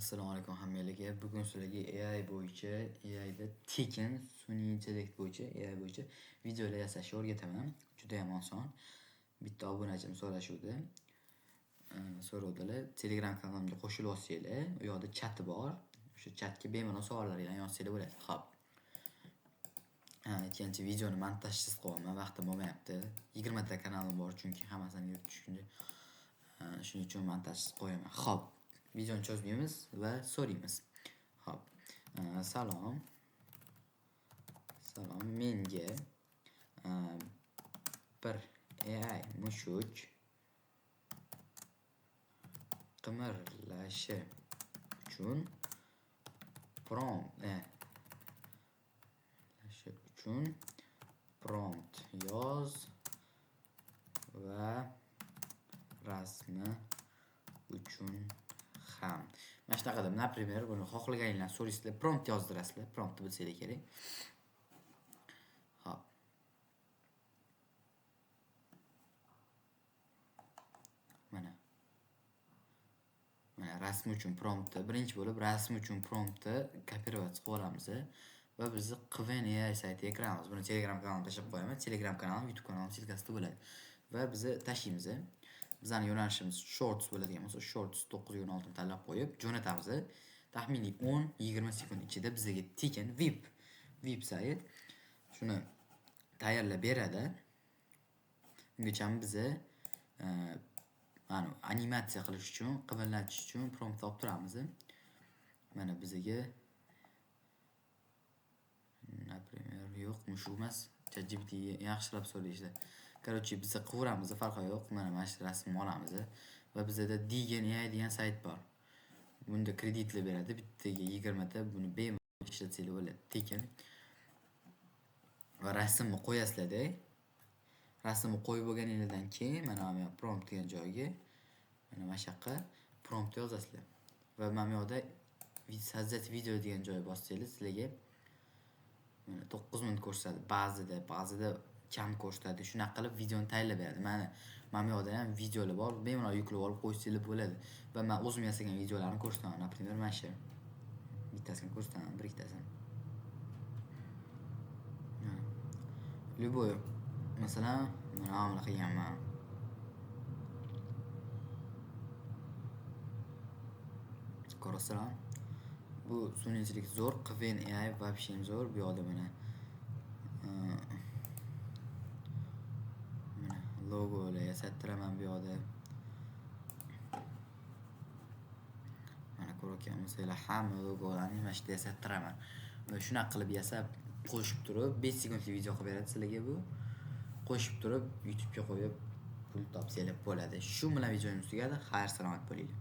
Assalomu alaykum hammalarga. Bugun sizlarga AI bo'yicha, AIda tekin sun'iy intellekt bo'yicha, AI bo'yicha videolar yasashni o'rgataman. Juda ham oson. Bitta obunachim so'rashuvdi. So'rovdilar. Telegram kanalimga qo'shilib olsanglar, u yoqda chati bor. O'sha chatga bemalol savollarni yozsanglar bo'ladi. Xo'p. Ikkinchi videoni montajsiz qo'yaman, vaqtim bo'lmayapti. 20 ta kanalim bor, chunki hammasini yurib tushguncha. Shuning uchun montajsiz qo'yaman. Xo'p. Videoni cho'zmaymiz va so'raymiz. Xo'p. Salom. Menga bir AI mushuk qimirlashi uchun prompt yoz va rasmi uchun ham. Mana shunaqa qilib, например, buni xohlaganinglarni so'raysizlar, prompt yozdirasizlar, promptni bilsanglar kerak. Xo'p. Mana rasm uchun promptni birinchi bo'lib rasm uchun promptni kopировать qilib olamiz va bizni Qven AI saytiga kiramiz. Buni Telegram kanalimga tashlab qo'yaman. Telegram kanalim, YouTube kanalim silkasida bo'ladi. Va biz tashlaymiz. Bizning yo'nalishimiz shorts bo'ladigan bo'lsa, shorts 9:16 ni tanlab qo'yib jo'natamiz. Taxminiy 10-20 sekund ichida bizga tekin VIP sayt shuni tayyorlab beradi. Ungacha biz animatsiya qilish uchun, qimirlatish uchun prompt olib turamiz. Mana bizga например, yo'q, mushuk emas, ChatGPT yaxshilab so'raydi. Короче, biz quvuramiz, farqi yo'q. Mana shu rasmni olamiz va bizda Digen AI degan sayt bor. Bunda kreditlar beradi, bittaga 20 ta, buni bemalol ishlatsanglar bo'ladi. Tekin. Va rasmni qo'yasizlar-da. Rasmni qo'yib bo'lganingizdan keyin mana bu prompt degan joyga mana shu yoqqa prompt yozasizlar. Va mana bu yoqda sozdать video degan joy bossanglar, sizlarga mana 9 minut ko'rsatadi. Ba'zida kam ko'rsatadi. Shunaqa qilib videoni tayyorlab beradi. Mana bu yoqda ham videolar bor. Bemalol yuklab olib qo'ysanglar bo'ladi. Va men o'zim yasagan videolarni ko'rsataman. Например, mana shu bittasini ko'rsataman, bir ikkitasini. Любой, masalan, mana qilganman. Ko'rasizlar. Bu sun'iy intellekt zo'r, Qven AI вообще zo'r. Bu yoqda mana logolar yasattiraman bu yoqda. Mana ko'rayotgansizlar, hamma logolarni mana shu yerda yasattiraman. Va shunaqa qilib yasab qo'shib turib 5 sekundlik video qilib beradi sizlarga bu. Qo'shib turib YouTube'ga qo'yib pul topsanglar bo'ladi. Shu bilan videomiz tugadi. Xayr, salomat bo'linglar.